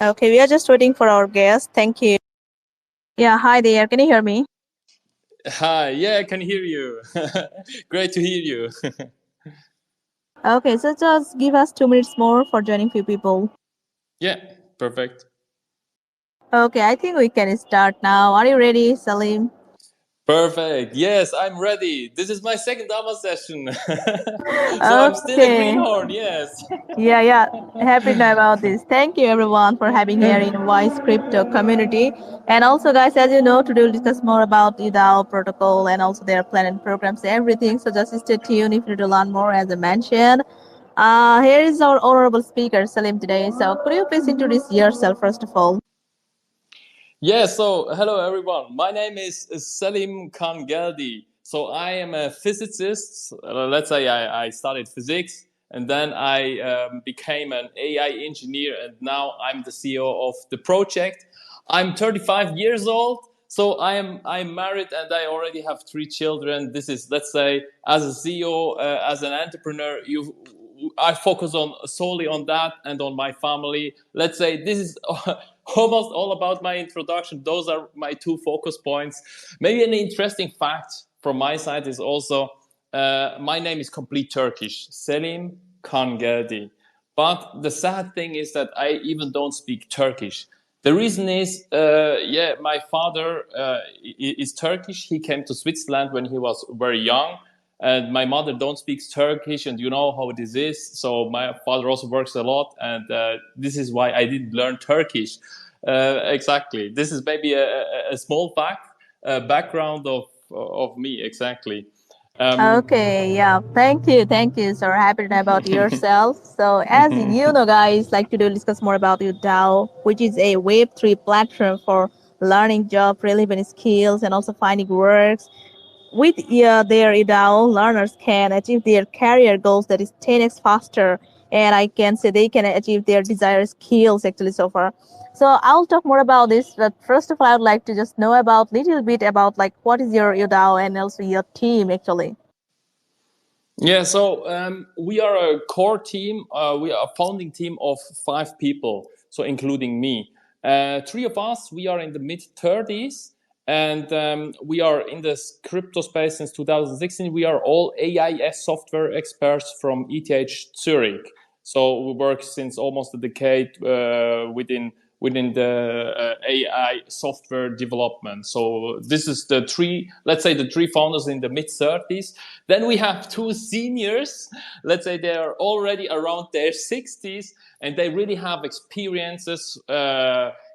Okay, we are just waiting for our guest. Thank you. Yeah, hi there. Can you hear me? Hi, yeah, I can hear you. Great to hear you. Okay, so just give us 2 minutes more for joining few people. Yeah, perfect. Okay, I think we can start now. Are you ready, Salim? Perfect. Yes, I'm ready. This is my second Dama session. So I'm still a Okay. greenhorn, yes. Yeah. Happy to know about this. Thank you everyone for having here in Voice Crypto community. And also guys, as you know, today we'll discuss more about Udao protocol and also their plan and programs, everything. So just stay tuned if you need to learn more as I mentioned. Here is our honorable speaker, Salim, today. So could you please introduce yourself first of all? Yeah, so hello everyone. My name is Selim Kangeldi. So I am a physicist. Let's say I studied physics and then I became an AI engineer and now I'm the CEO of the project. I'm 35 years old. So I'm married and I already have 3 children. This is, let's say, as a CEO, as an entrepreneur, I focus on solely on that and on my family. Let's say this is almost all about my introduction. Those are my two focus points. Maybe an interesting fact from my side is also my name is complete Turkish, Selim Kangeldi. But the sad thing is that I even don't speak Turkish. The reason is, yeah, my father is Turkish. He came to Switzerland when he was very young, and my mother don't speak Turkish, and you know how this is. So my father also works a lot, and this is why I didn't learn Turkish. Exactly. This is maybe a small fact, background of me. Exactly. Um, Okay, yeah. Thank you. So happy to know about yourself. So as you know, guys, like to do discuss more about Udao, which is a Web3 platform for learning job relevant skills and also finding works. With their Udao, learners can achieve their career goals that is 10x faster, and I can say they can achieve their desired skills actually so far. So I'll talk more about this, but first of all, I'd like to just know about little bit about like what is your Udao and also your team actually. Yeah, so we are a core team. We are a founding team of 5 people, so including me. 3 of us, we are in the mid 30s, and we are in the crypto space since 2016. We are all AIS software experts from ETH Zurich. So we work since almost a decade within the AI software development. So this is the three, let's say the 3 founders in the mid 30s. Then we have 2 seniors. Let's say they are already around their 60s and they really have experiences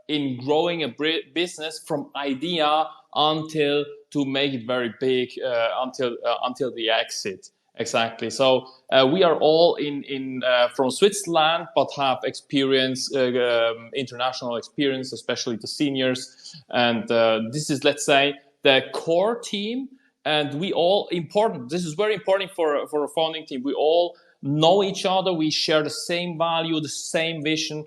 in growing a business from idea until to make it very big until the exit. Exactly. So we are all in from Switzerland, but have experience, international experience, especially the seniors. And this is, let's say, the core team. And we all important. This is very important for a founding team. We all know each other. We share the same value, the same vision.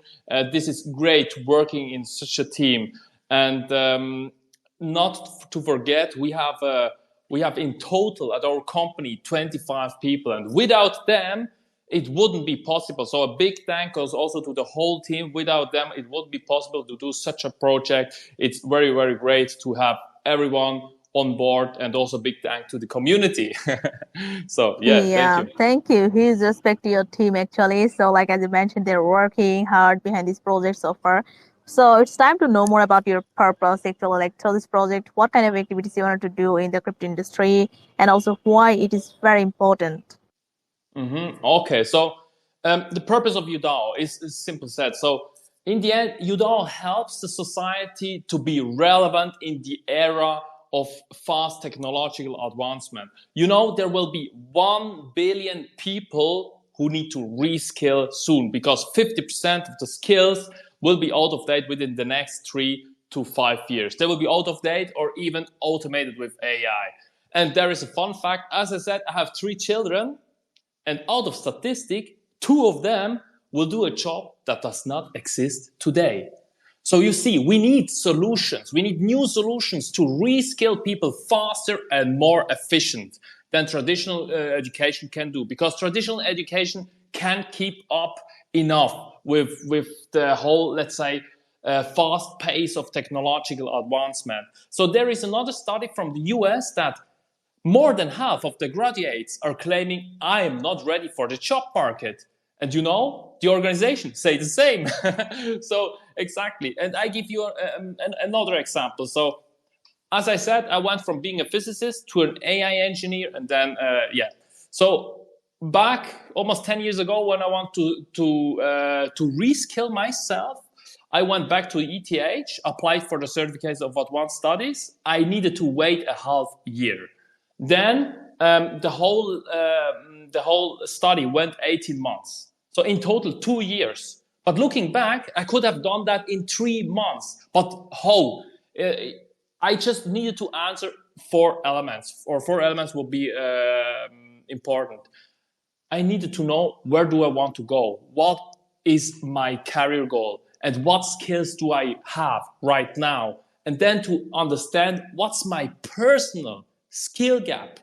This is great working in such a team. And not to forget, we have in total at our company 25 people, and without them, it wouldn't be possible. So a big thank goes also to the whole team. Without them, it wouldn't be possible to do such a project. It's very, very great to have everyone on board, and also big thank to the community. So yeah, thank Yeah, you. thank you. He's respect to your team actually. So like as you mentioned, they're working hard behind this project so far. So it's time to know more about your purpose actually, like through this project, what kind of activities you wanted to do in the crypto industry and also why it is very important. Okay, so the purpose of Udao is simple said. So in the end, Udao helps the society to be relevant in the era of fast technological advancement. You know, there will be 1 billion people who need to reskill soon because 50% of the skills will be out of date within the next 3 to 5 years. They will be out of date or even automated with AI. And there is a fun fact. As I said, I have 3 children, and out of statistic, 2 of them will do a job that does not exist today. So you see, we need solutions. We need new solutions to reskill people faster and more efficient than traditional education can do. Because traditional education can keep up enough with the whole, let's say, fast pace of technological advancement. So there is another study from the US that more than half of the graduates are claiming I am not ready for the job market. And you know, the organization say the same. So exactly. And I give you another example. So as I said, I went from being a physicist to an AI engineer, and then So back almost 10 years ago, when I want to reskill myself, I went back to ETH, applied for the certificates of advanced studies. I needed to wait a half year. Then the whole study went 18 months. So in total, 2 years. But looking back, I could have done that in 3 months. But how? I just needed to answer 4 elements, or 4 elements will be important. I needed to know, where do I want to go? What is my career goal? And what skills do I have right now? And then to understand, what's my personal skill gap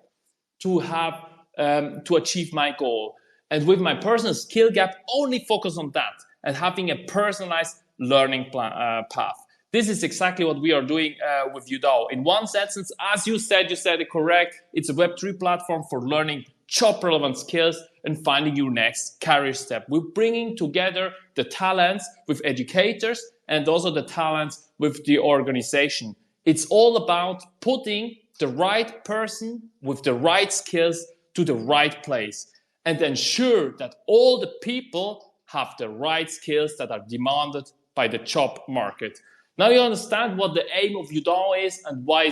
to have to achieve my goal. And with my personal skill gap, only focus on that and having a personalized learning path. This is exactly what we are doing with Udao. In one sentence, as you said it correct. It's a Web3 platform for learning job relevant skills and finding your next career step. We're bringing together the talents with educators and also the talents with the organization. It's all about putting the right person with the right skills to the right place and ensure that all the people have the right skills that are demanded by the job market. Now you understand what the aim of Udao is and why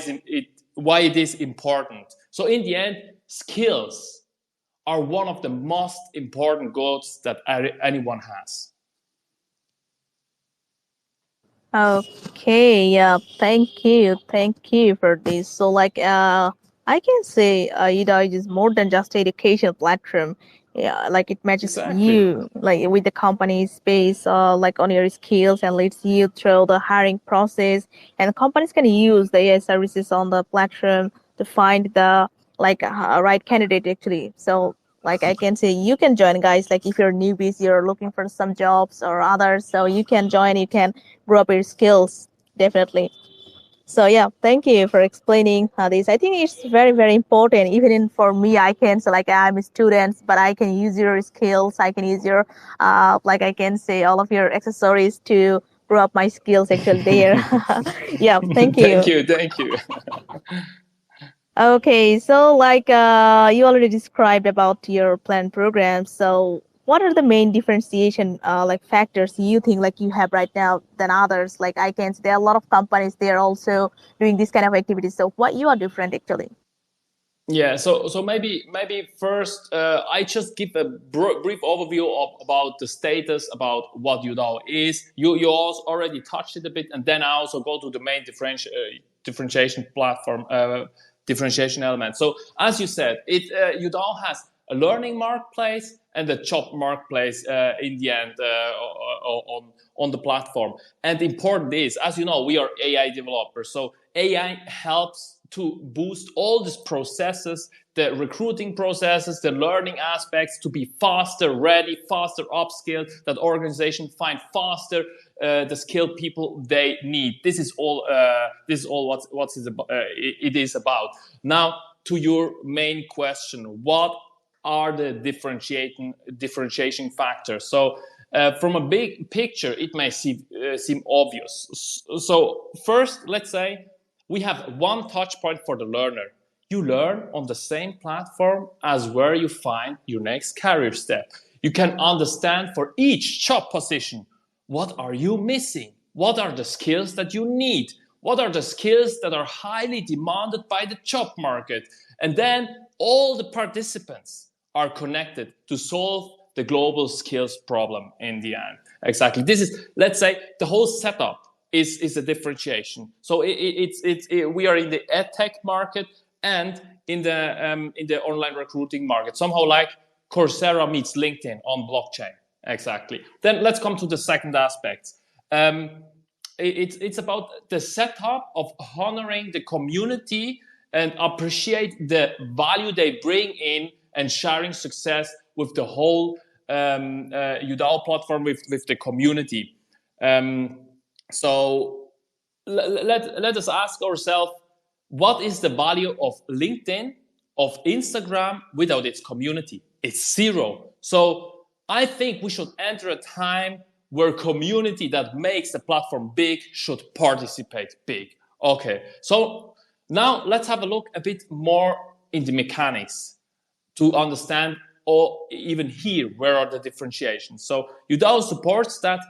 it is important. So in the end, skills are one of the most important goals that anyone has. Okay, yeah, thank you for this. So, I can say, is more than just education platform. Yeah, like it matches Exactly. you, like with the company space, like on your skills and leads you through the hiring process. And companies can use the AI services on the platform to find the right candidate actually. So like I can say you can join guys like if you're newbies you're looking for some jobs or others so you can join you can grow up your skills definitely. So yeah, thank you for explaining this. I think it's very important even in for me I can so like I'm a student but I can use your skills I can use your like I can say all of your accessories to grow up my skills actually there. Yeah, thank Thank you. you, thank you. Okay, so you already described about your planned program. So what are the main differentiation factors you think like you have right now than others? Like I can see there are a lot of companies they are also doing this kind of activities. So what you are different actually? Yeah, so maybe first I just give a brief overview about the status about what Udao is. You also already touched it a bit, and then I also go to the main differentiation platform, differentiation element. So as you said, Udao has a learning marketplace and a job marketplace in the end on the platform. And important is, as you know, we are AI developers, so AI helps to boost all these processes, the recruiting processes, the learning aspects to be faster ready, faster upskilled, that organization find faster the skilled people they need. This is all it is about. Now to your main question, what are the differentiation factors? So from a big picture, it may seem obvious. So first, let's say we have one touch point for the learner. You learn on the same platform as where you find your next career step. You can understand for each job position, what are you missing? What are the skills that you need? What are the skills that are highly demanded by the job market? And then all the participants are connected to solve the global skills problem in the end. Exactly. This is, let's say, the whole setup is a differentiation. So we are in the edtech market and in the online recruiting market. Somehow like Coursera meets LinkedIn on blockchain. Exactly. Then let's come to the second aspect. It's about the setup of honoring the community and appreciate the value they bring in and sharing success with the whole Udao platform with the community. So let us ask ourselves, what is the value of LinkedIn, of Instagram without its community? It's zero. So I think we should enter a time where community that makes the platform big should participate big. Okay, so now let's have a look a bit more in the mechanics to understand, or even here, where are the differentiations. So Udao supports that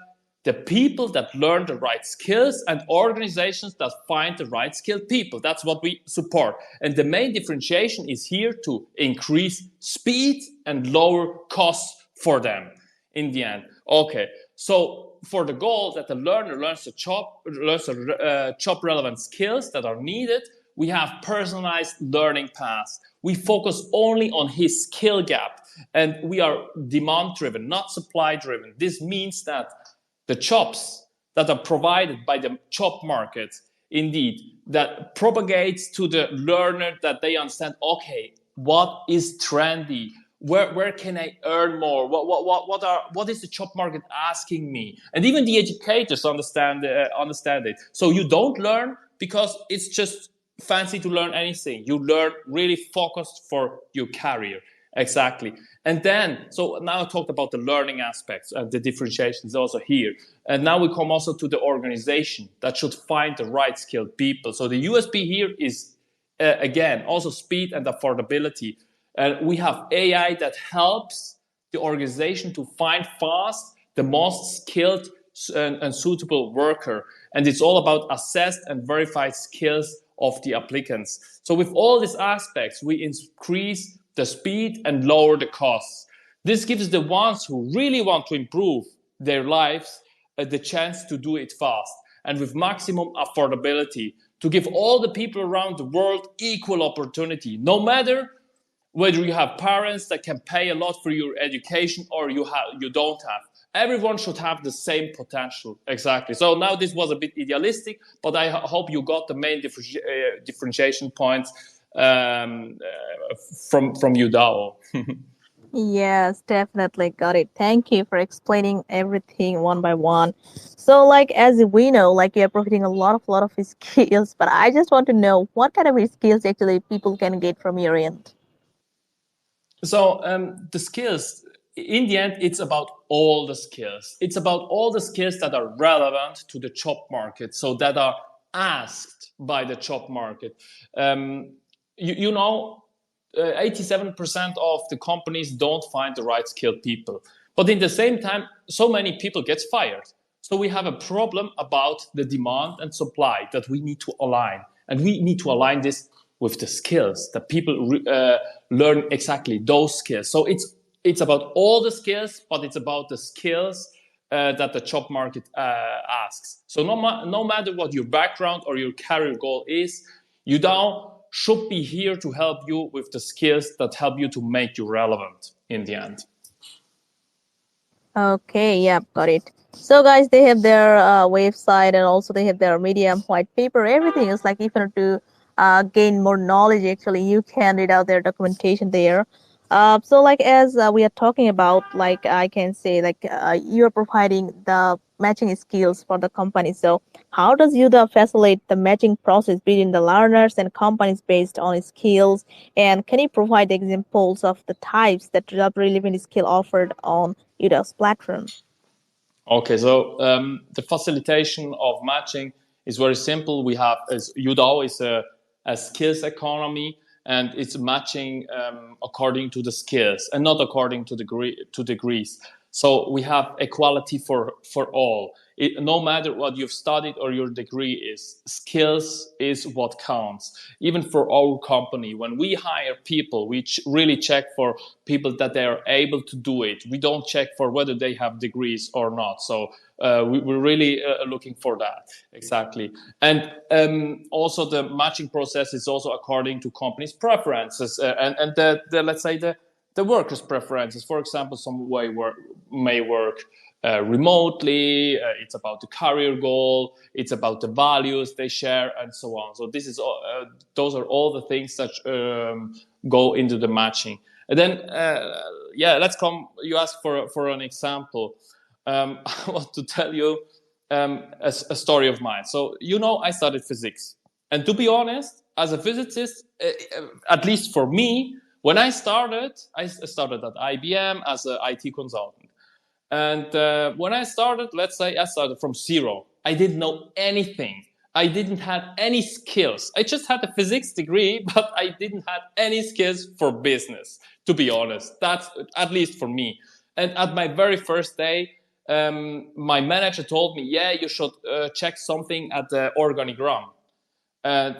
the people that learn the right skills and organizations that find the right skilled people. That's what we support. And the main differentiation is here to increase speed and lower costs for them in the end. Okay, so for the goal that the learner learns the job relevant skills that are needed, we have personalized learning paths. We focus only on his skill gap, and we are demand driven, not supply driven. This means that the jobs that are provided by the job market, indeed, that propagates to the learner, that they understand, okay, what is trendy? Where can I earn more? What is the job market asking me? And even the educators understand it. So you don't learn because it's just fancy to learn anything. You learn really focused for your career. Exactly. And then, so now I talked about the learning aspects and the differentiations also here. And now we come also to the organization that should find the right skilled people. So the USP here is, again, also speed and affordability. And we have AI that helps the organization to find fast the most skilled and suitable worker. And it's all about assessed and verified skills of the applicants. So with all these aspects, we increase the speed and lower the costs. This gives the ones who really want to improve their lives the chance to do it fast and with maximum affordability, to give all the people around the world equal opportunity, no matter whether you have parents that can pay a lot for your education or you don't have. Everyone should have the same potential. Exactly. So now this was a bit idealistic, but I hope you got the main differentiation points from Udao. Yes, definitely got it. Thank you for explaining everything one by one. So, like as we know, like you're providing a lot of skills, but I just want to know what kind of skills actually people can get from your end. So the skills, in the end, it's about all the skills. It's about all the skills that are relevant to the job market, so that are asked by the job market. You know, 87% of the companies don't find the right skilled people. But in the same time, so many people get fired. So we have a problem about the demand and supply that we need to align. And we need to align this with the skills that people learn exactly those skills. So it's about all the skills, but it's about the skills that the job market asks. So no matter what your background or your career goal is, Udao should be here to help you with the skills that help you to make you relevant in the end. Okay, yeah, got it. So, guys, they have their website and also they have their Medium white paper. Everything is like if you want to gain more knowledge, actually, you can read out their documentation there. So, like as we are talking about, like I can say, like you are providing the matching skills for the company. So, how does UDA facilitate the matching process between the learners and companies based on skills? And can you provide examples of the types that job relevant skill offered on UDA's platform? Okay, so the facilitation of matching is very simple. We have, as Udao is a skills economy, and it's matching according to the skills and not according to degrees. So we have equality for all. No matter what you've studied or your degree is, skills is what counts. Even for our company, when we hire people, we really check for people that they are able to do it. We don't check for whether they have degrees or not. So we're really looking for that. Exactly. And also the matching process is also according to companies' preferences and the let's say the workers' preferences. For example, some may work remotely. It's about the career goal. It's about the values they share, and so on. So this is those are all the things that go into the matching. And then yeah, let's come. You asked for an example. I want to tell you a story of mine. So I studied physics, and to be honest, as a physicist, at least for me, when I started at IBM as an IT consultant. And when I started, let's say I started from zero. I didn't know anything. I didn't have any skills. I just had a physics degree, but I didn't have any skills for business, to be honest. That's at least for me. And at my very first day, my manager told me, yeah, you should check something at the organigram. And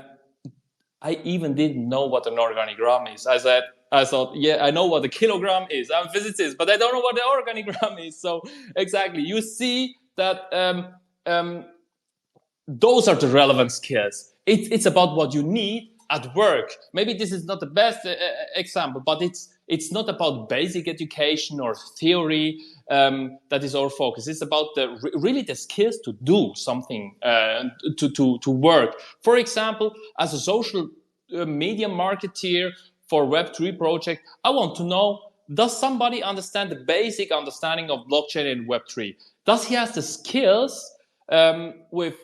I even didn't know what an organigram is. I thought, yeah, I know what a kilogram is. I'm a physicist, but I don't know what the organigram is. So exactly, you see that those are the relevant skills. It's about what you need at work. Maybe this is not the best example, but it's not about basic education or theory that is our focus. It's about really the skills to do something, to work. For example, as a social media marketeer for Web3 project, I want to know, does somebody understand the basic understanding of blockchain and Web3? Does he have the skills with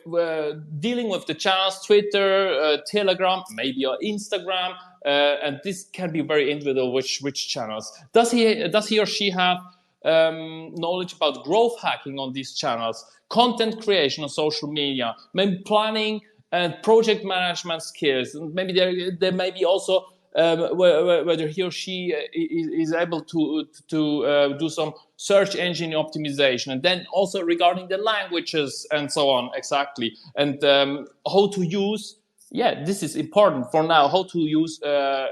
dealing with the channels, Twitter, Telegram, maybe or Instagram, and this can be very individual. Which channels does he or she have knowledge about growth hacking on these channels, content creation on social media, maybe planning and project management skills, and maybe there may be also whether he or she is able to do some search engine optimization, and then also regarding the languages and so on, exactly, and how to use, yeah, this is important for now, how to use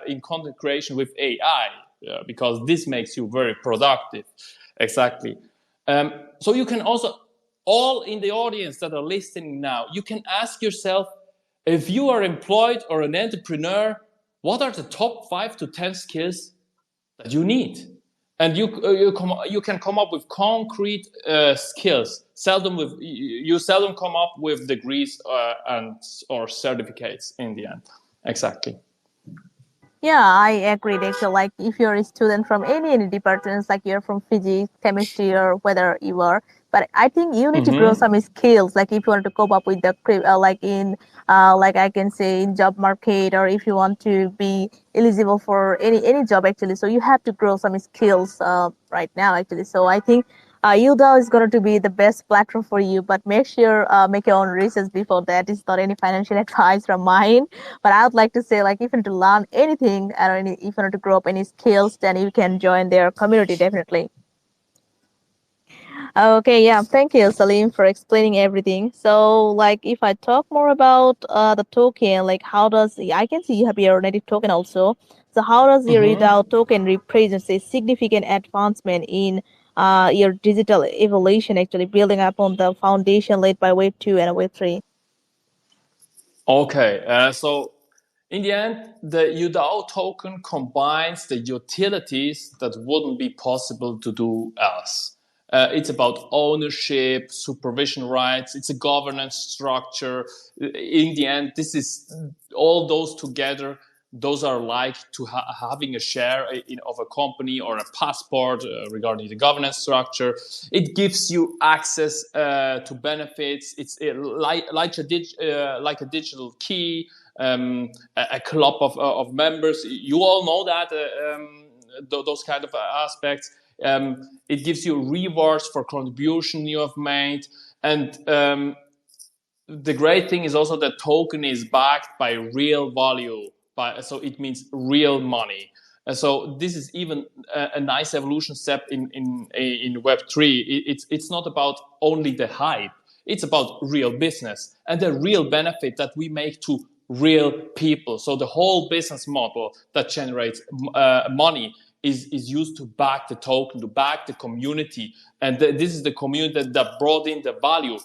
in content creation with AI, because this makes you very productive, exactly. So you can also, all in the audience that are listening now, you can ask yourself, if you are employed or an entrepreneur, what are the top 5 to 10 skills that you need? And you can come up with concrete skills. You seldom come up with degrees or certificates in the end. Exactly. Yeah, I agree. Actually, like if you're a student from any departments, like you're from physics, chemistry, or whether you are, but I think you need to grow Mm-hmm. some skills. Like if you want to cope up with the like in like I can say in job market, or if you want to be eligible for any job actually. So you have to grow some skills right now actually. So I think Udao is going to be the best platform for you, but make sure make your own research before that. It's not any financial advice from mine, but I would like to say, like, if you want to learn anything or if you want to grow up any skills, then you can join their community definitely. Okay, yeah, thank you, Salim, for explaining everything. So, like, if I talk more about the token, like, how does I can see you have your native token also. So, how does your Mm-hmm. UDAO token represents a significant advancement in your digital evolution, actually building upon the foundation laid by Wave 2 and Wave 3? Okay, so in the end, the Udao token combines the utilities that wouldn't be possible to do else. It's about ownership, supervision rights, it's a governance structure. In the end, this is all those together. Those are like to having a share of a company or a passport regarding the governance structure. It gives you access to benefits. It's like a digital key, a club of members. You all know that those kind of aspects. It gives you rewards for contribution you have made, and the great thing is also that token is backed by real value, so it means real money. And so this is even a nice evolution step in Web3. It's not about only the hype. It's about real business and the real benefit that we make to real people. So the whole business model that generates money is used to back the token, to back the community, and this is the community that brought in the value.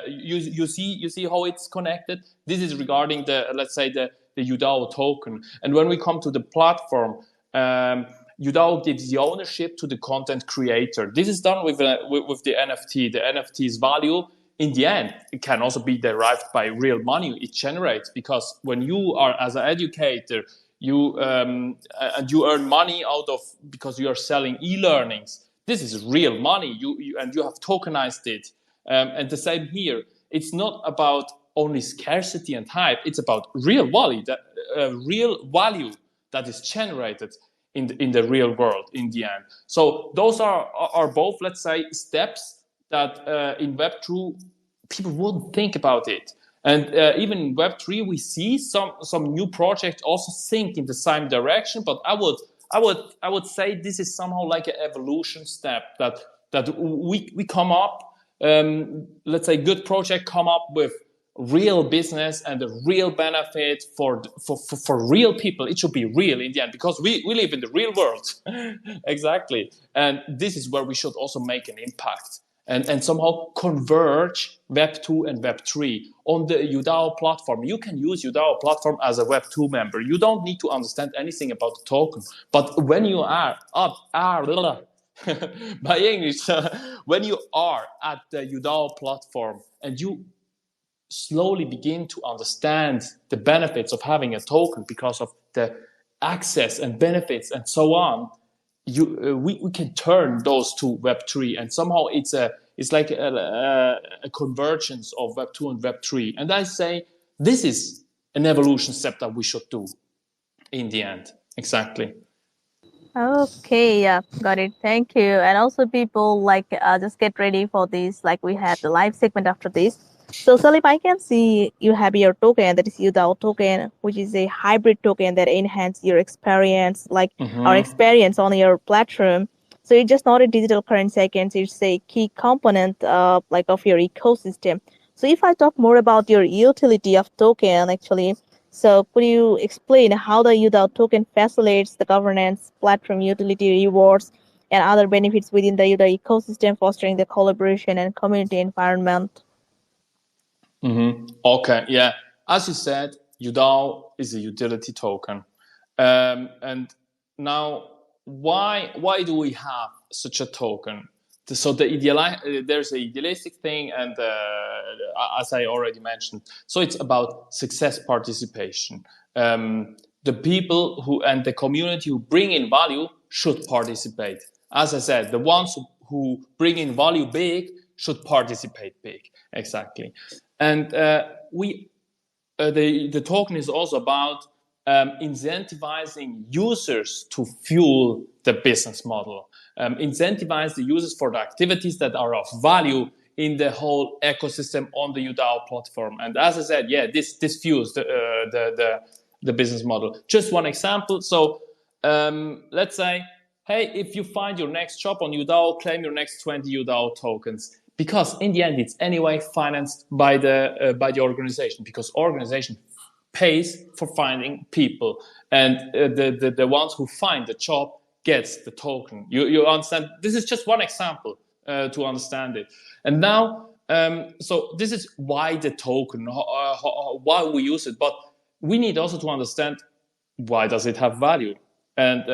You see how it's connected. This is regarding the, let's say, the Udao token, and when we come to the platform. Udao gives the ownership to the content creator. This is done with the NFT. The NFT's value, in the end, it can also be derived by real money it generates, because when you are, as an educator, and you earn money out of because you are selling e-learnings. This is real money. And you have tokenized it. And the same here. It's not about only scarcity and hype. It's about real value that is generated in the real world in the end. So those are both, let's say, steps that in Web2 people wouldn't think about it. And even in Web3, we see some new projects also think in the same direction. But I would say this is somehow like an evolution step that we come up. Let's say good project come up with real business and a real benefit for real people. It should be real in the end because we live in the real world. Exactly. And this is where we should also make an impact and somehow converge Web 2 and Web 3 on the Udao platform. You can use Udao platform as a Web 2 member. You don't need to understand anything about the token. But when you are by English, when you are at the Udao platform and you slowly begin to understand the benefits of having a token because of the access and benefits and so on, we can turn those to Web3, and somehow it's like a convergence of Web2 and Web3. And I say this is an evolution step that we should do in the end. Exactly. Okay, yeah, got it. Thank you. And also, people like just get ready for this. Like we have the live segment after this. So, Salim, I can see you have your token that is Udao token, which is a hybrid token that enhance your experience, like our experience on your platform. So it's just not a digital currency. I can say it's a key component, like of your ecosystem. So if I talk more about your utility of token, actually, so could you explain how the Udao token facilitates the governance, platform utility rewards, and other benefits within the Udao ecosystem, fostering the collaboration and community environment? Okay, yeah. As you said, Udao is a utility token. And now, why do we have such a token? So there's a idealistic thing, and as I already mentioned, so it's about success participation. The people who and the community who bring in value should participate. As I said, the ones who bring in value big should participate big. Exactly. And the token is also about incentivizing users to fuel the business model, incentivize the users for the activities that are of value in the whole ecosystem on the Udao platform. And as I said, yeah, this fuels the business model. Just one example. So let's say, hey, if you find your next shop on Udao, claim your next 20 Udao tokens. Because in the end, it's anyway financed by the organization, because organization pays for finding people, and the ones who find the job gets the token. You understand? This is just one example to understand it. And now, so this is why the token, why we use it, but we need also to understand why does it have value. And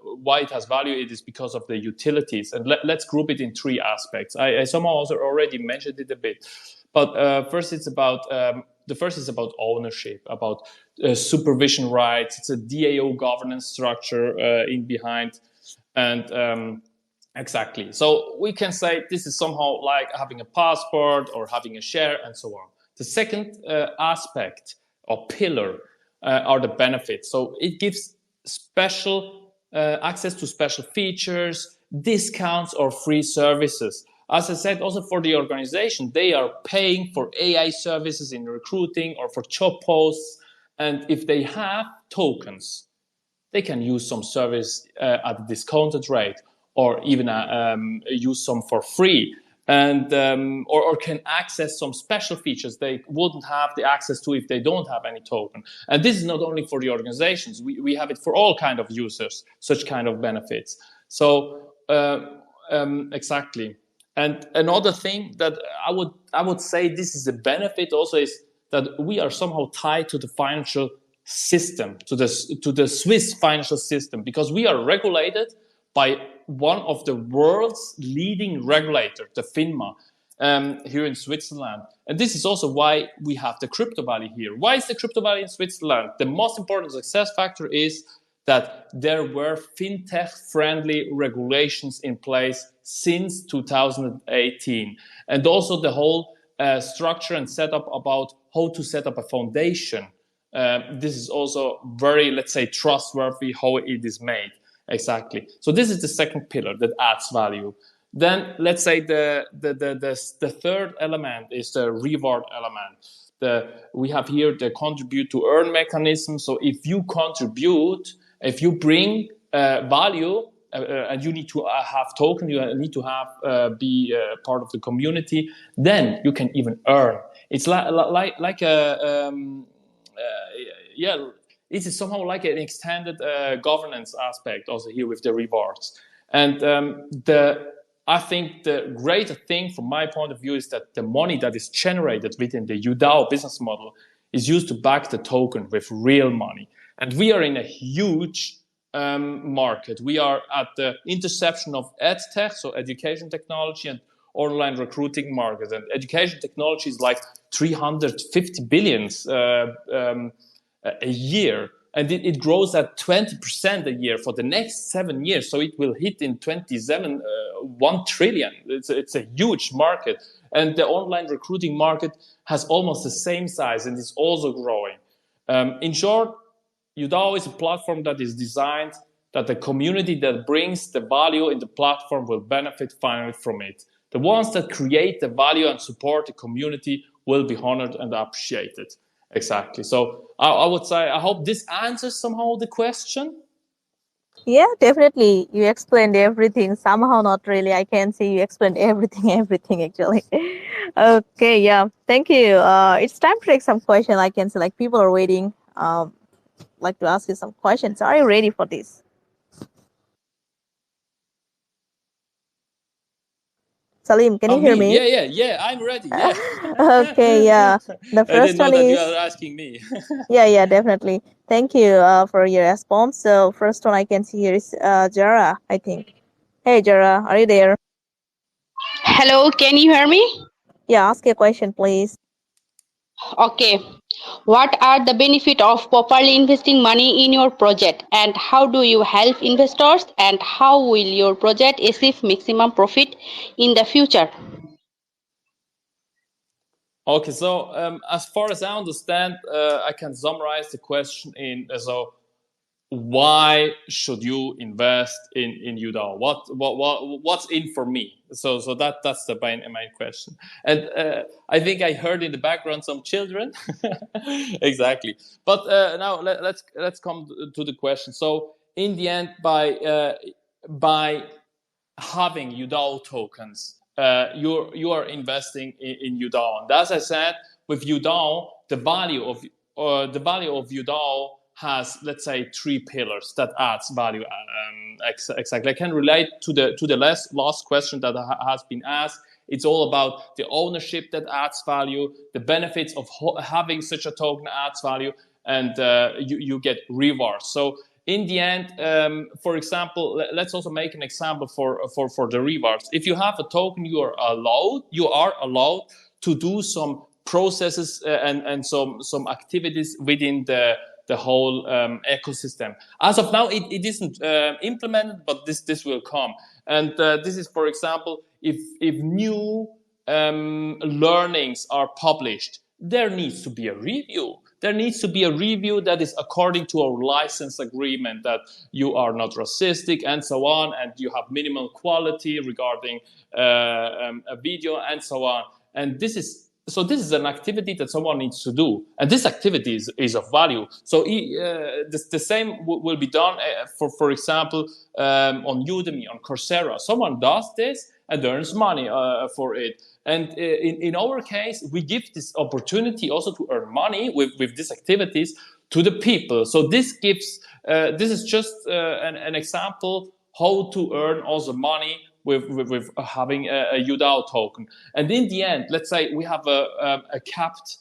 why it has value, it is because of the utilities. And let's group it in three aspects. I somehow also already mentioned it a bit. But first, the first is about ownership, about supervision rights. It's a DAO governance structure in behind. And exactly. So we can say this is somehow like having a passport or having a share and so on. The second aspect or pillar are the benefits. So it gives special access to special features, discounts, or free services. As I said, also for the organization, they are paying for AI services in recruiting or for job posts. And if they have tokens, they can use some service at a discounted rate, or even use some for free. And or can access some special features they wouldn't have the access to if they don't have any token. And this is not only for the organizations; we have it for all kind of users, such kind of benefits. So exactly. And another thing that I would say this is a benefit also is that we are somehow tied to the financial system, to the Swiss financial system, because we are regulated by one of the world's leading regulator, the FINMA. here in Switzerland. And this is also why we have the crypto valley here. Why is the crypto valley in Switzerland? The most important success factor is that there were fintech-friendly regulations in place since 2018. And also the whole structure and setup about how to set up a foundation. This is also very, let's say, trustworthy how it is made. Exactly. So this is the second pillar that adds value. Then let's say the third element is the reward element. We have here the contribute to earn mechanism. So if you contribute, if you bring value, and you need to have token, you need to have be part of the community, then you can even earn. It's like a yeah. It is somehow like an extended governance aspect also here with the rewards. And I think the greater thing from my point of view is that the money that is generated within the Udao business model is used to back the token with real money. And we are in a huge market. We are at the intersection of edtech, so education technology, and online recruiting market. And education technology is like 350 billions a year, and it grows at 20% a year for the next 7 years. So it will hit in 27 1 trillion. It's a huge market, and the online recruiting market has almost the same size and is also growing. In short, Udao is a platform that is designed that the community that brings the value in the platform will benefit finally from it. The ones that create the value and support the community will be honored and appreciated. Exactly. So I would say, I hope this answers somehow the question. Yeah, definitely. You explained everything. Somehow, not really. I can see you explained everything, everything actually. Okay, yeah. Thank you. It's time to take some question. I can see like people are waiting. Like to ask you some questions. Are you ready for this? Salim, can you Oh, hear me? me? Yeah. I'm ready. Yeah. Okay, yeah. The I didn't first know one that you is are asking me. yeah, definitely. Thank you for your response. So first one I can see here is Jara, I think. Hey Jara, are you there? Hello, can you hear me? Yeah, ask your question, please. Okay. What are the benefit of properly investing money in your project, and how do you help investors, and how will your project achieve maximum profit in the future? Okay, so as far as I understand, I can summarize the question in so why should you invest in Udao? What's in for me? So that's the main question. And I think I heard in the background some children. Exactly. But now let's come to the question. So in the end, by having Udao tokens, you are investing in Udao. And as I said, with Udao, the value of Udao has, let's say, three pillars that adds value. Exactly, I can relate to the last question that has been asked. It's all about the ownership that adds value, the benefits of having such a token adds value, and you get rewards. So in the end, for example, let's also make an example for the rewards. If you have a token, you are allowed to do some processes and some activities within the whole ecosystem. As of now, it isn't implemented, but this will come. And this is, for example, if new learnings are published, there needs to be a review. There needs to be a review that is according to our license agreement, that you are not racistic and so on, and you have minimal quality regarding a video and so on. And this is an activity that someone needs to do, and this activity is of value. So the same will be done for example, on Udemy, on Coursera. Someone does this and earns money for it. And in our case, we give this opportunity also to earn money with these activities to the people. So this is just an example how to earn also money with having a Udao token. And in the end, let's say we have a capped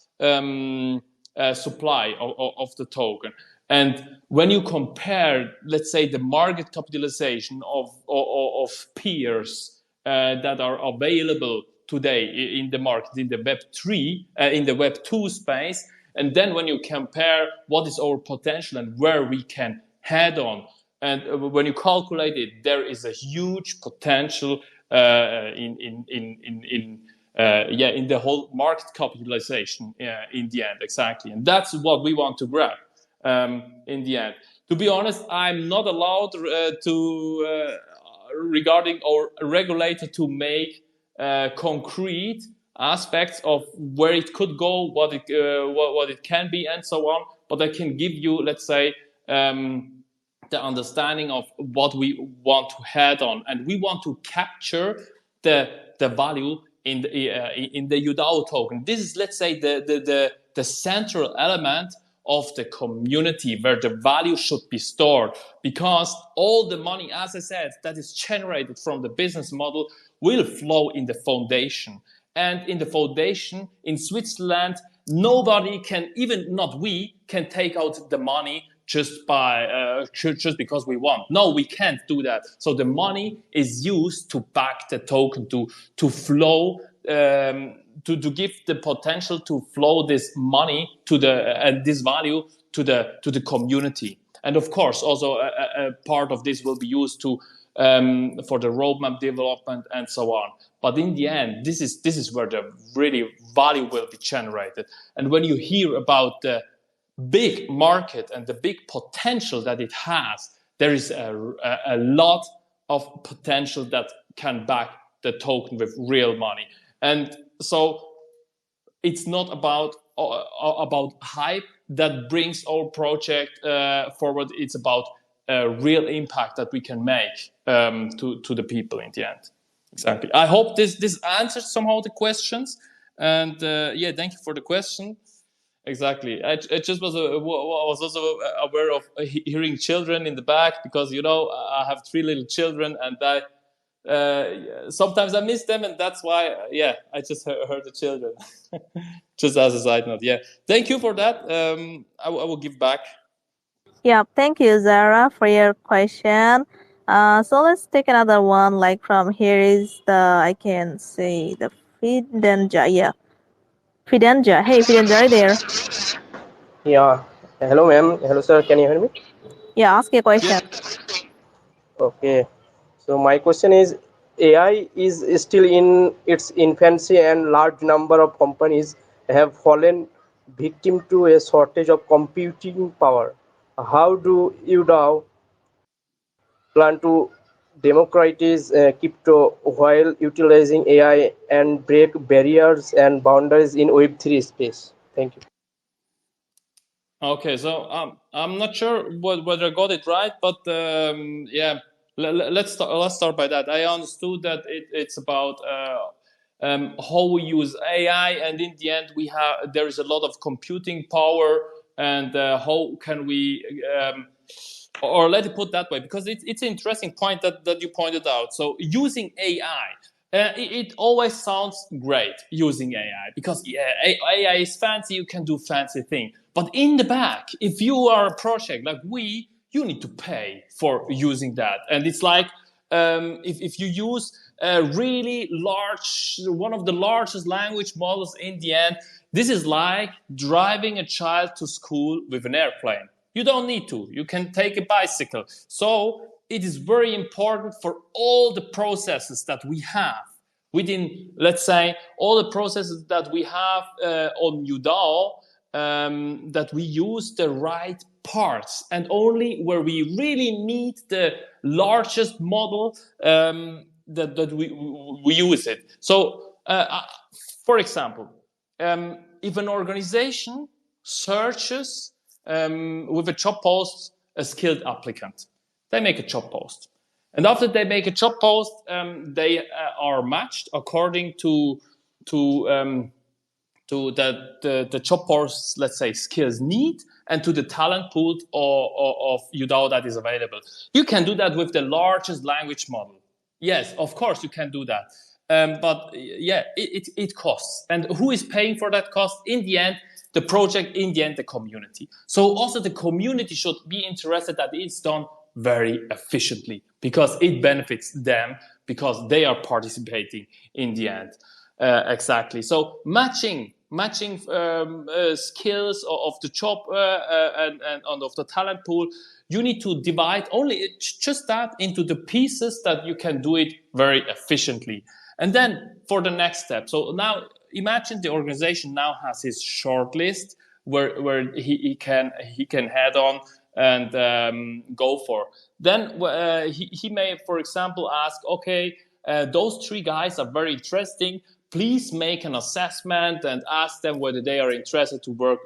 supply of the token. And when you compare, let's say, the market capitalization of peers that are available today in the market, in the Web3, in the Web2 space. And then when you compare what is our potential and where we can head on, and when you calculate it, there is a huge potential in the whole market capitalization in the end, exactly. And that's what we want to grab in the end. To be honest, I'm not allowed regarding our regulator to make concrete aspects of where it could go, what it can be, and so on. But I can give you, let's say, the understanding of what we want to head on, and we want to capture the value in the Udao token. This is, let's say, the central element of the community where the value should be stored, because all the money, as I said, that is generated from the business model will flow in the foundation. And in the foundation in Switzerland, nobody can, even not we, can take out the money just because we want. No, we can't do that. So the money is used to back the token, to flow, to give the potential to flow this money to and this value to the community. And of course, also a part of this will be used to for the roadmap development and so on. But in the end, this is where the really value will be generated. And when you hear about the big market and the big potential that it has, there is a lot of potential that can back the token with real money. And so it's not about hype that brings our project forward. It's about real impact that we can make to the people in the end. Exactly. I hope this answers somehow the questions. And thank you for the question. Exactly. I just was also aware of hearing children in the back, because I have 3 little children, and sometimes I miss them, and that's why I just heard the children. Just as a side note. Thank you for that. I will give back. Yeah, thank you, Zara, for your question. So let's take another one. Like from here is I can say the Fidenja. Yeah, Fidenja. Hey, Fidenja, are you there? Yeah. Hello, ma'am. Hello, sir. Can you hear me? Yeah, ask your question. Okay. So my question is, AI is still in its infancy, and large number of companies have fallen victim to a shortage of computing power. How do you now plan to democratize crypto while utilizing AI and break barriers and boundaries in Web3 space? Thank you. Okay, so I'm not sure whether I got it right, but let's start by that. I understood that it's about how we use AI, and in the end, there is a lot of computing power, and how can we, or let it put that way, because it's an interesting point that you pointed out. So using AI. It always sounds great using AI, because AI is fancy, you can do fancy things. But in the back, if you are a project like you need to pay for using that. And it's like if you use a really large, one of the largest language models in the end, this is like driving a child to school with an airplane. You don't need to. You can take a bicycle. So it is very important for all the processes that we have within, let's say, all the processes that we have on Udao, that we use the right parts, and only where we really need the largest model that we use it. So, for example, if an organization searches with a job post a skilled applicant, they make a job post. And after they make a job post, they are matched according to the job post's, let's say, skills need, and to the talent pool of Udao that is available. You can do that with the largest language model. Yes, of course you can do that. But it costs. And who is paying for that cost? In the end, the project, in the end, the community. So also the community should be interested that it's done very efficiently, because it benefits them, because they are participating in the end. Exactly. So matching skills of the job and of the talent pool, you need to divide only just that into the pieces that you can do it very efficiently. And then for the next step, so now imagine the organization now has his short list where he can head on and go for. Then he may, for example, ask, okay, those three guys are very interesting. Please make an assessment and ask them whether they are interested to work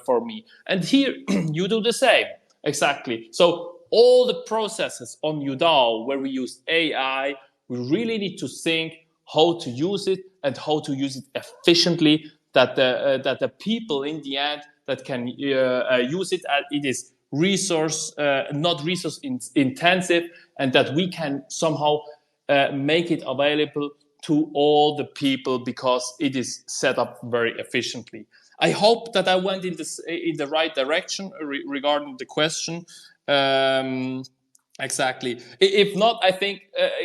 for me. And here you do the same. Exactly. So all the processes on Udao where we use AI, we really need to think how to use it and how to use it efficiently, that the people in the end that can use it, it is not resource intensive, and that we can somehow make it available to all the people because it is set up very efficiently. I hope that I went in the right direction regarding the question. Exactly. If not, I think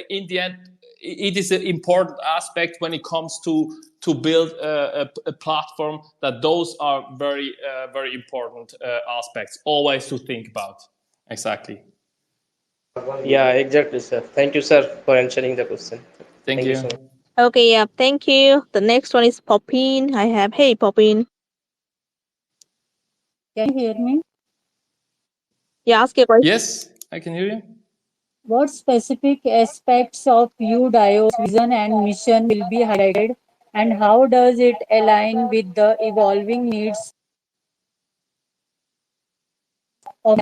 in the end it is an important aspect when it comes to build a platform, that those are very very important aspects always to think about. Exactly. Yeah, exactly, sir. Thank you, sir, for answering the question. Thank Thank you you. so much. Okay, yeah, thank you. The next one is Popin. I have, hey, Popin. Can you hear me? Yeah, ask your question. Yes, I can hear you. What specific aspects of UDIO's vision and mission will be highlighted, and how does it align with the evolving needs of?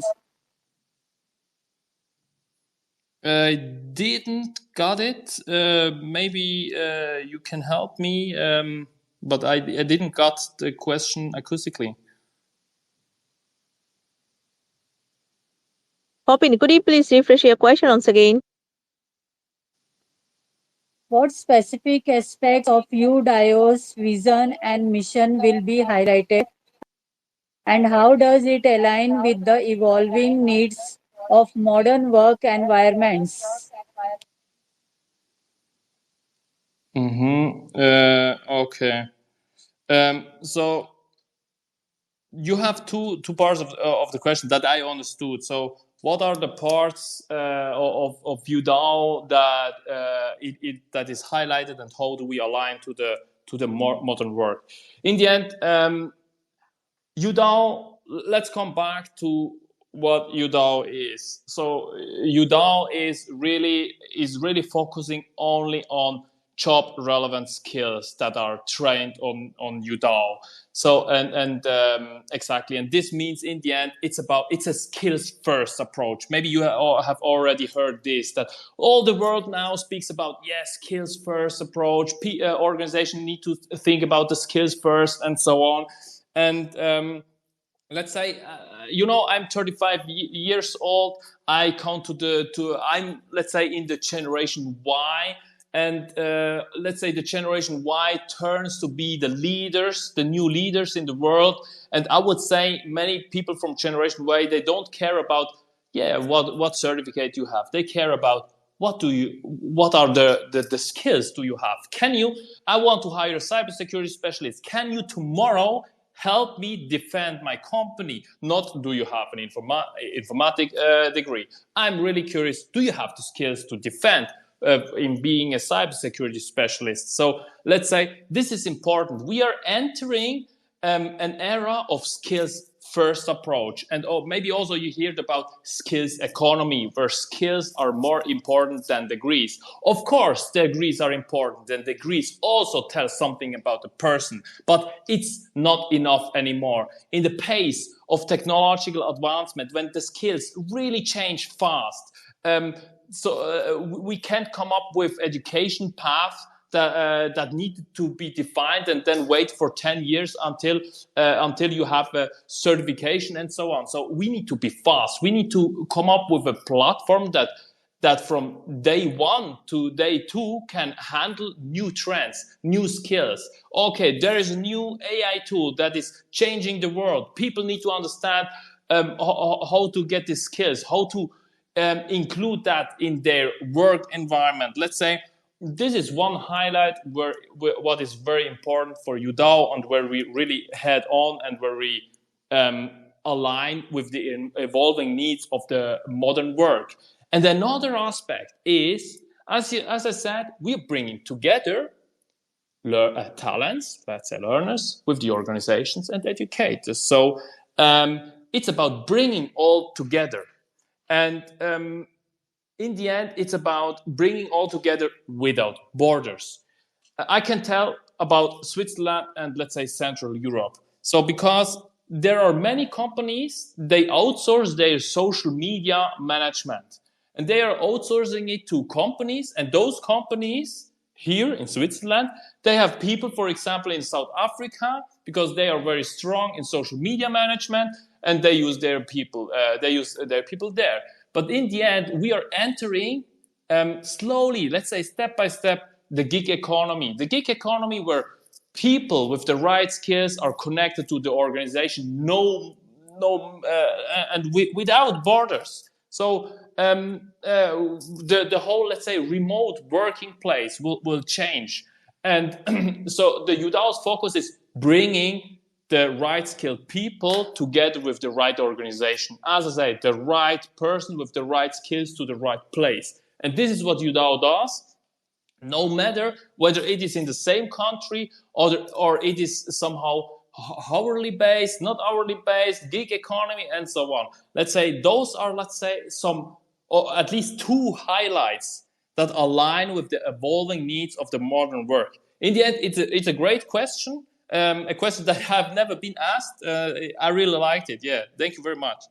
I didn't got it. Maybe you can help me, but I didn't got the question acoustically. Popin, could you please refresh your question once again? What specific aspects of UDIO's vision and mission will be highlighted, and how does it align with the evolving needs of modern work environments? Okay. So you have two parts of the question that I understood. So what are the parts of Udao that that is highlighted, and how do we align to the more modern work? In the end, Udao. Let's come back to what Udao is. So Udao is really focusing only on job relevant skills that are trained on Udao. So exactly, and this means in the end it's a skills first approach. Maybe you have already heard this, that all the world now speaks about, yes, skills first approach. Organization need to think about the skills first and so on. And let's say I'm 35 years old. I come I'm, let's say, in the generation Y, and let's say the generation Y turns to be the leaders, the new leaders in the world. And I would say many people from generation Y, they don't care about what certificate you have. They care about what are the skills do you have. I want to hire a cybersecurity specialist. Can you tomorrow help me defend my company? Not do you have an informatic degree. I'm really curious, do you have the skills to defend in being a cybersecurity specialist? So let's say this is important. We are entering an era of skills first approach. And maybe also you heard about skills economy, where skills are more important than degrees. Of course, degrees are important, and degrees also tell something about the person, but it's not enough anymore. In the pace of technological advancement, when the skills really change fast, we can't come up with education paths that need to be defined and then wait for 10 years until you have a certification and so on. So we need to be fast. We need to come up with a platform that from day one to day two can handle new trends, new skills. Okay, there is a new AI tool that is changing the world. People need to understand how to get these skills, how to include that in their work environment. Let's say this is one highlight where what is very important for Udao and where we really head on and where we align with the evolving needs of the modern work. And another aspect is, as I said, we're bringing together talents, let's say learners, with the organizations and educators. So it's about bringing all together. And in the end, it's about bringing all together without borders. I can tell about Switzerland and, let's say, Central Europe. So because there are many companies, they outsource their social media management. And they are outsourcing it to companies. And those companies here in Switzerland, they have people, for example, in South Africa, because they are very strong in social media management, and they use their people. There. But in the end, we are entering slowly, let's say step by step, the gig economy. The gig economy where people with the right skills are connected to the organization, without borders. So the whole, let's say, remote working place will change. And so the Udao's focus is bringing the right skilled people together with the right organization. As I say, the right person with the right skills to the right place. And this is what Udao does, no matter whether it is in the same country or it is somehow hourly based, not hourly based, gig economy, and so on. Let's say those are, some, or at least two highlights that align with the evolving needs of the modern work. In the end, it's a great question, a question that have never been asked. I really liked it. Yeah, thank you very much.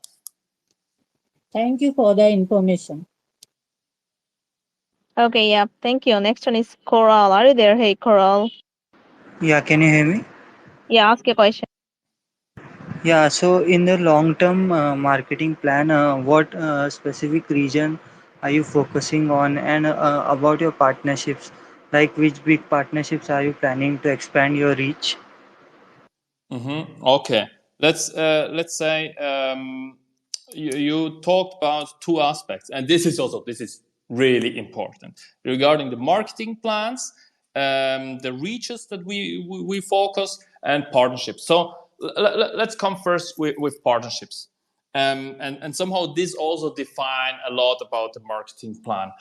Thank you for the information. Okay, yeah, thank you. Next one is Coral. Are you there? Hey, Coral. Yeah, can you hear me? Yeah, ask your question. Yeah, so in the long-term marketing plan, what specific region are you focusing on, and about your partnerships, like which big partnerships are you planning to expand your reach? Okay, let's say you talked about two aspects, and this is really important regarding the marketing plans, the reaches that we focus, and partnerships. So let's come first with partnerships, and somehow this also define a lot about the marketing plan.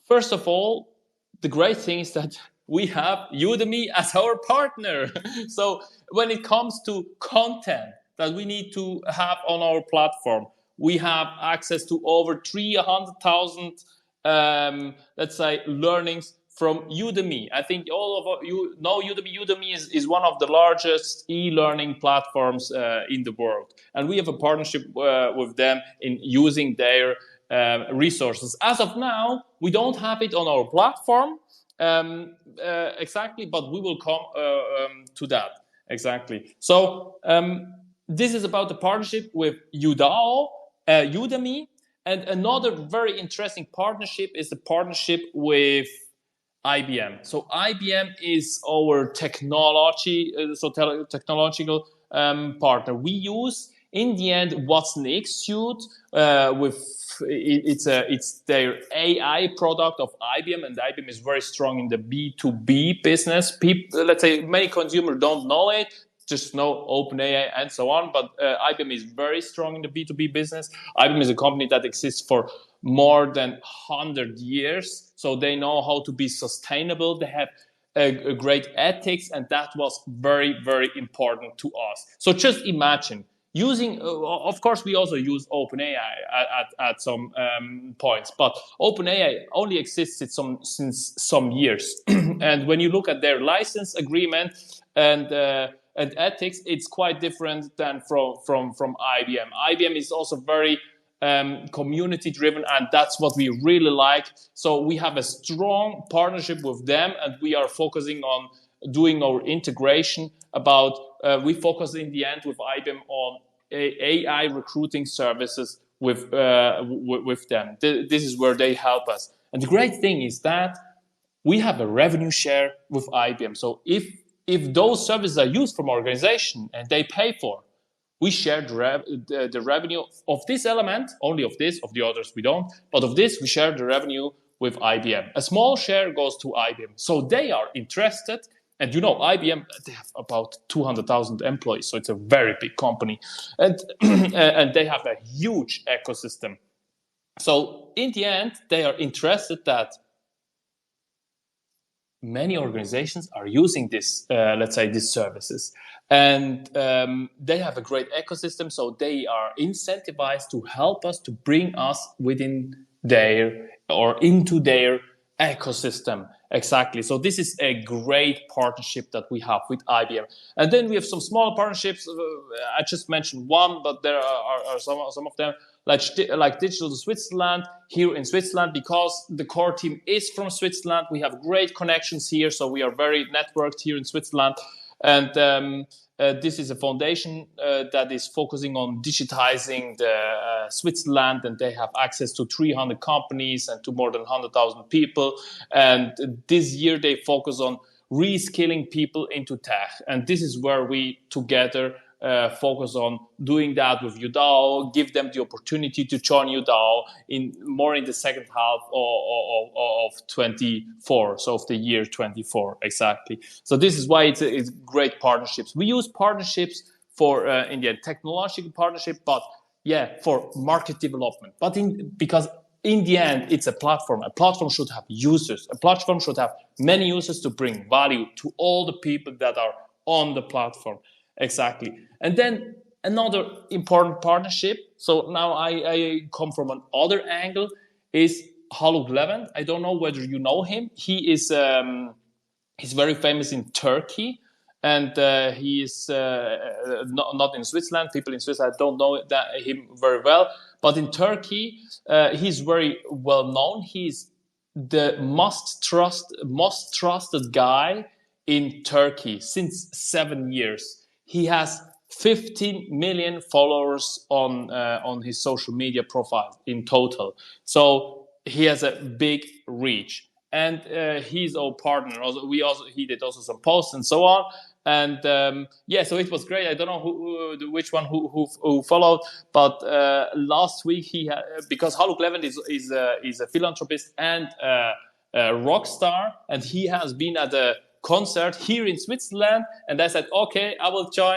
First of all, the great thing is that we have Udemy as our partner. So when it comes to content that we need to have on our platform, we have access to over 300,000, let's say, learnings from Udemy. I think all of you know Udemy. Udemy is one of the largest e-learning platforms in the world. And we have a partnership with them in using their resources. As of now, we don't have it on our platform exactly, but we will come to that exactly. So this is about the partnership with Udao, Udemy, and another very interesting partnership is the partnership with IBM. So IBM is our technological partner. We use in the end watsonx suite it's their AI product of IBM, and IBM is very strong in the B2B business. People, let's say, many consumers don't know it, just know OpenAI and so on, but IBM is very strong in the B2B business. IBM is a company that exists for more than 100 years, so they know how to be sustainable. They have a great ethics, and that was very, very important to us. So just imagine using, of course, we also use OpenAI at some points, but OpenAI only exists since some years. And when you look at their license agreement and ethics, it's quite different than from IBM. IBM is also very community driven, and that's what we really like. So we have a strong partnership with them, and we are focusing on doing our integration about we focus in the end with IBM on AI recruiting services with them. This is where they help us. And the great thing is that we have a revenue share with IBM. So if those services are used from organization and they pay for, we share the revenue of this element, only of this, of the others we don't, but of this we share the revenue with IBM. A small share goes to IBM. So they are interested. And IBM, they have about 200,000 employees, so it's a very big company. And, and they have a huge ecosystem. So in the end, they are interested that many organizations are using this, let's say, these services. And they have a great ecosystem, so they are incentivized to help us to bring us within their or into their ecosystem. Exactly. So this is a great partnership that we have with IBM. And then we have some small partnerships. I just mentioned one, but there are some of them, like Digital Switzerland here in Switzerland, because the core team is from Switzerland. We have great connections here, so we are very networked here in Switzerland. And this is a foundation that is focusing on digitizing the Switzerland, and they have access to 300 companies and to more than 100,000 people. And this year they focus on reskilling people into tech. And this is where we together focus on doing that with Udao, give them the opportunity to join Udao in the second half of 24, so of the year 24, exactly. So this is why it's great partnerships. We use partnerships for in the technological partnership, but for market development. But because in the end, it's a platform. A platform should have users. A platform should have many users to bring value to all the people that are on the platform. Exactly. And then another important partnership, so now I come from another angle, is Haluk Levent. I don't know whether you know him. He's very famous in Turkey, and he is not in Switzerland. People in Switzerland don't know him very well, but in Turkey, he's very well known. He's the most trusted guy in Turkey since 7 years. He has 15 million followers on his social media profile in total. So he has a big reach, and he's our partner. He did also some posts and so on. And so it was great. I don't know which one who followed, but last week because Haluk Levent is a philanthropist and a rock star, and he has been at a concert here in Switzerland, and I said, okay, I will join.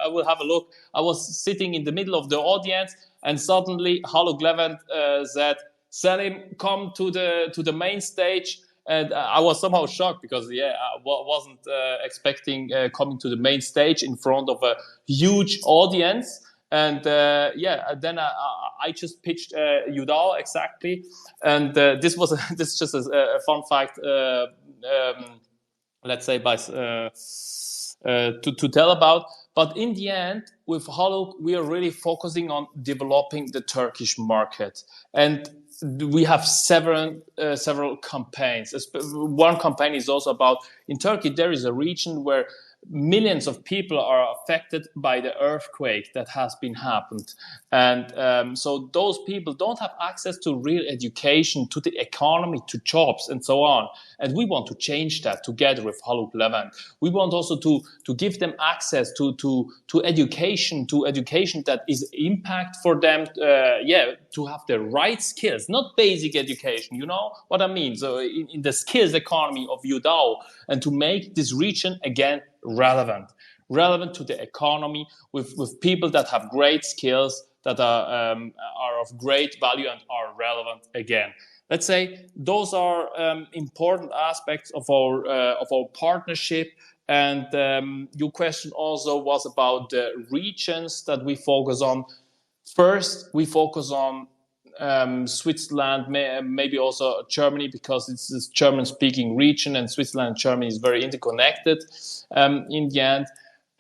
I will have a look. I was sitting in the middle of the audience, and suddenly Haluk Levent said, "Selim, come to the main stage." And I was somehow shocked because I wasn't expecting coming to the main stage in front of a huge audience. And then I just pitched Udao exactly, and this is just a fun fact. Let's say to tell about. But in the end, with Haluk, we are really focusing on developing the Turkish market, and we have several campaigns. One campaign is also about, in Turkey there is a region where millions of people are affected by the earthquake that has been happened, and so those people don't have access to real education, to the economy, to jobs, and so on. And we want to change that together with Haluk Levent. We want also to give them access to education that is impact for them. To have the right skills, not basic education. You know what I mean? So in the skills economy of Udao, and to make this region again relevant to the economy with people that have great skills, that are of great value and are relevant again. Let's say those are important aspects of our partnership. And your question also was about the regions that we focus on. First, we focus on Switzerland, maybe also Germany, because it's this German-speaking region, and Switzerland and Germany is very interconnected in the end.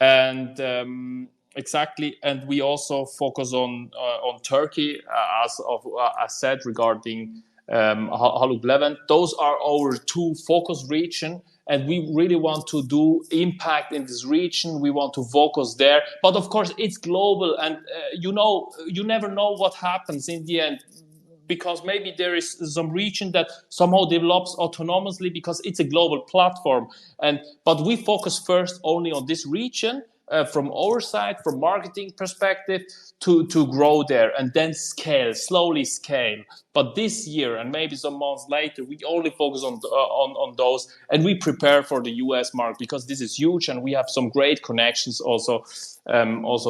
And exactly, and we also focus on Turkey, as said regarding Haluk Levent. Those are our two focus region, and we really want to do impact in this region. We want to focus there, but of course it's global, and you never know what happens in the end, because maybe there is some region that somehow develops autonomously because it's a global platform. But we focus first only on this region, from our side, from marketing perspective, to grow there and then slowly scale. But this year and maybe some months later, we only focus on those, and we prepare for the US market because this is huge, and we have some great connections also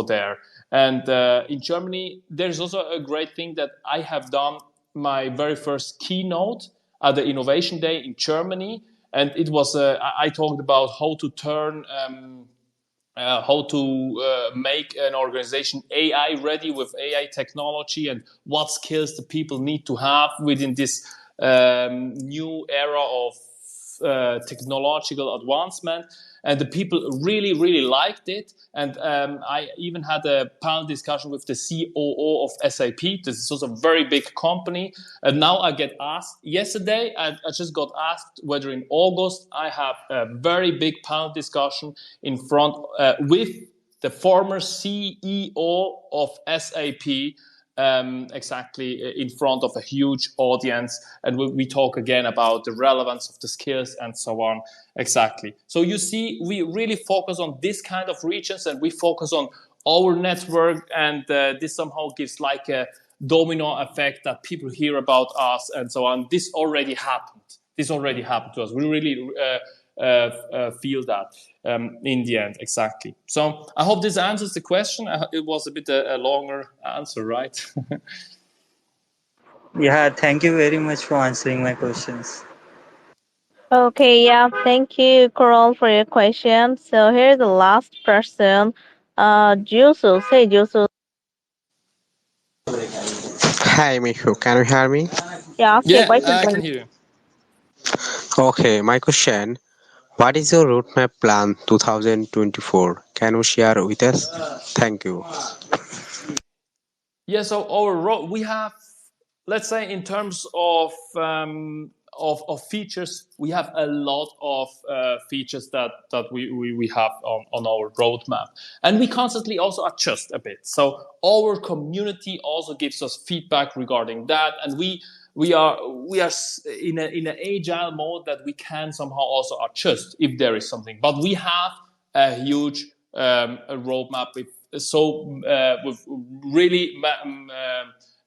there. And in Germany, there's also a great thing that I have done my very first keynote at the Innovation Day in Germany, and it was I talked about how to turn. How to make an organization AI ready with AI technology, and what skills the people need to have within this new era of technological advancement. And the people really, really liked it. And I even had a panel discussion with the COO of SAP. This is also a very big company. And now I get asked, yesterday, I just got asked whether in August I have a very big panel discussion in front with the former CEO of SAP, exactly in front of a huge audience, and we talk again about the relevance of the skills and so on. Exactly. So you see, we really focus on this kind of regions, and we focus on our network, and this somehow gives like a domino effect that people hear about us and so on. This already happened. To us. We really feel that in the end. Exactly. So I hope this answers the question. It was a bit a longer answer, right? Yeah, thank you very much for answering my questions. Okay, yeah, thank you, Coral, for your question. So here's the last person. Jusu, say Jusu. Hi, Michu. Can you hear me? Yeah, ask your Yeah, question, I can please. hear you. Okay, my question. What is your roadmap plan 2024? Can you share with us? Thank you. Yeah, so we have, let's say, in terms of features, we have a lot of features that we have on our roadmap, and we constantly also adjust a bit. So our community also gives us feedback regarding that, and we are in an agile mode that we can somehow also adjust if there is something. But we have a huge a roadmap with really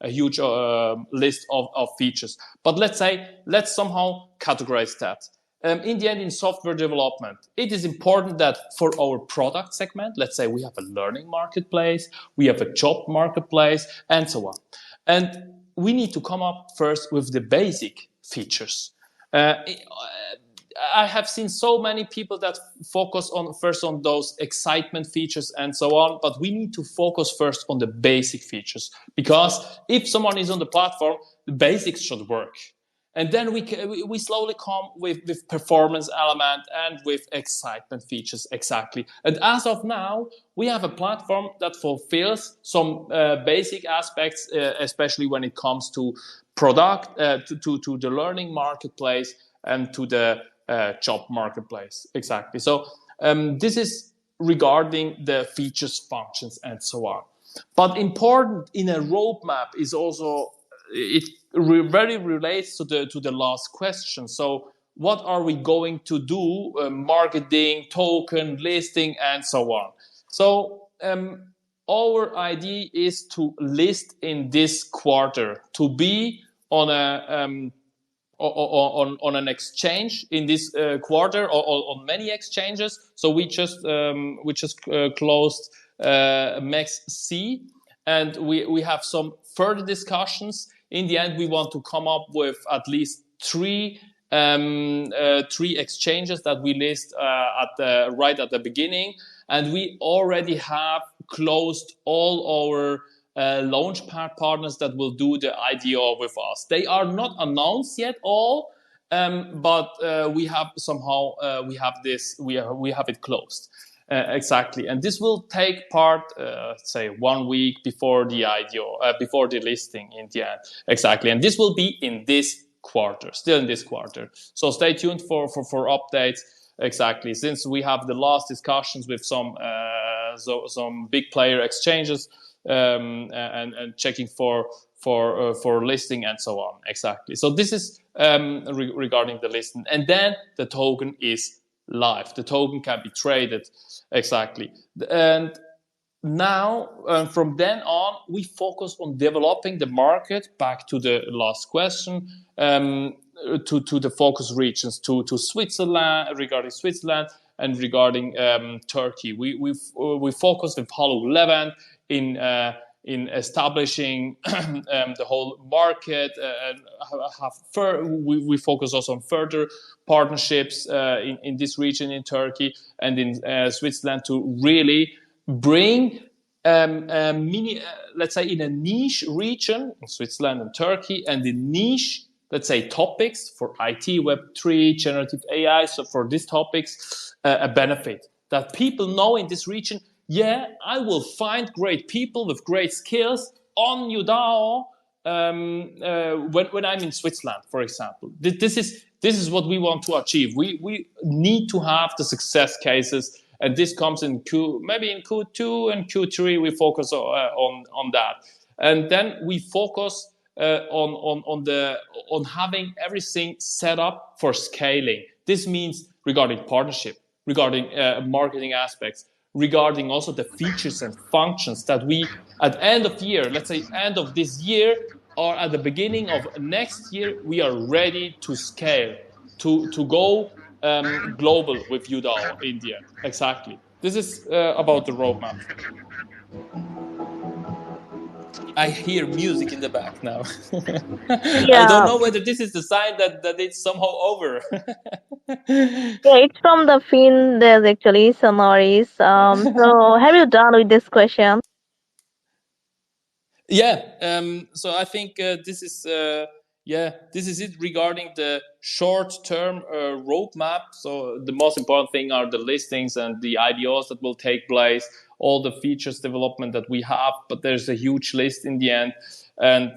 a huge list of features. But let's somehow categorize that. In the end, in software development, it is important that for our product segment, let's say we have a learning marketplace, we have a job marketplace, and so on. And we need to come up first with the basic features. I have seen so many people that focus first on those excitement features and so on, but we need to focus first on the basic features, because if someone is on the platform, the basics should work. And then we slowly come with performance element and with excitement features, exactly. And as of now, we have a platform that fulfills some basic aspects, especially when it comes to product, to the learning marketplace and to the job marketplace, exactly. So this is regarding the features, functions, and so on. But important in a roadmap is also it very relates to the last question. So what are we going to do? Marketing, token, listing, and so on. So our idea is to list in this quarter, to be on a on an exchange in this quarter, or on many exchanges. So we just closed Max C, and we have some further discussions. In the end, we want to come up with at least three exchanges that we list right at the beginning, and we already have closed all our launchpad partners that will do the IDO with us. They are not announced yet all, but we have it closed. Exactly, and this will take part, say 1 week before the IDO, before the listing in the end. Exactly, and this will be in this quarter, still in this quarter. So stay tuned for updates. Exactly, since we have the last discussions with some big player exchanges, and checking for listing and so on. Exactly. So this is regarding the listing, and then the token is live. The token can be traded. Exactly. And now, from then on, we focus on developing the market. Back to the last question, to the focus regions, to Switzerland, regarding Switzerland, and regarding Turkey. We focus with Halo 11 in establishing the whole market, and we focus also on further partnerships in this region, in Turkey and in Switzerland, to really bring let's say in a niche region in Switzerland and Turkey, and in niche, let's say, topics for IT, Web3, generative AI. So for these topics, a benefit that people know in this region. Yeah, I will find great people with great skills on Udao when I'm in Switzerland, for example. This is what we want to achieve. We need to have the success cases, and this comes in maybe in Q2 and Q3. We focus on that, and then we focus on having everything set up for scaling. This means regarding partnership, regarding marketing aspects, regarding also the features and functions that we, at the end of the year, let's say end of this year or at the beginning of next year, we are ready to scale, to go global with Udao India. Exactly. This is about the roadmap. I hear music in the back now. I don't Yeah, know whether this is the sign that it's somehow over. yeah, it's from the fin. There's actually some noise. So have you done with this question? Yeah. So I think this is it regarding the short-term roadmap. So the most important thing are the listings and the IDOs that will take place, all the features development that we have. But there's a huge list in the end, and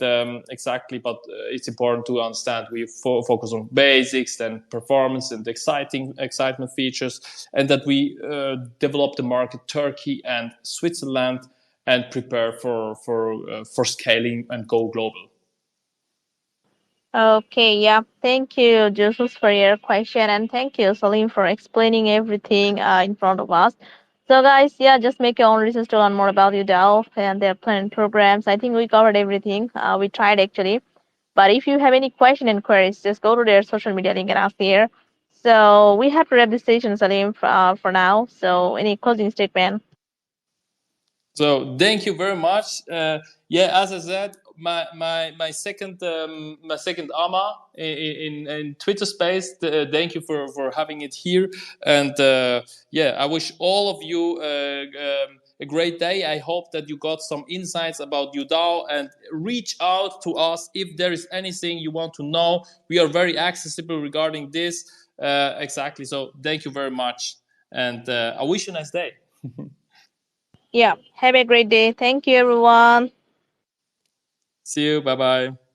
exactly. But it's important to understand we focus on basics, then performance and excitement features, and that we develop the market Turkey and Switzerland, and prepare for scaling and go global. Okay, yeah. Thank you, Jesus, for your question, and thank you, Salim, for explaining everything in front of us. So, guys, yeah, just make your own research to learn more about Udao and their planning programs. I think we covered everything. We tried actually. But if you have any question and queries, just go to their social media link and ask there. So we have to wrap this session, Salim, for now. So any closing statement? So thank you very much. As I said, my second AMA in Twitter space. Thank you for having it here, and I wish all of you a great day. I hope that you got some insights about Udao, and reach out to us if there is anything you want to know. We are very accessible regarding this. Exactly. So thank you very much, and I wish you a nice day. Yeah. Have a great day. Thank you, everyone. See you. Bye bye.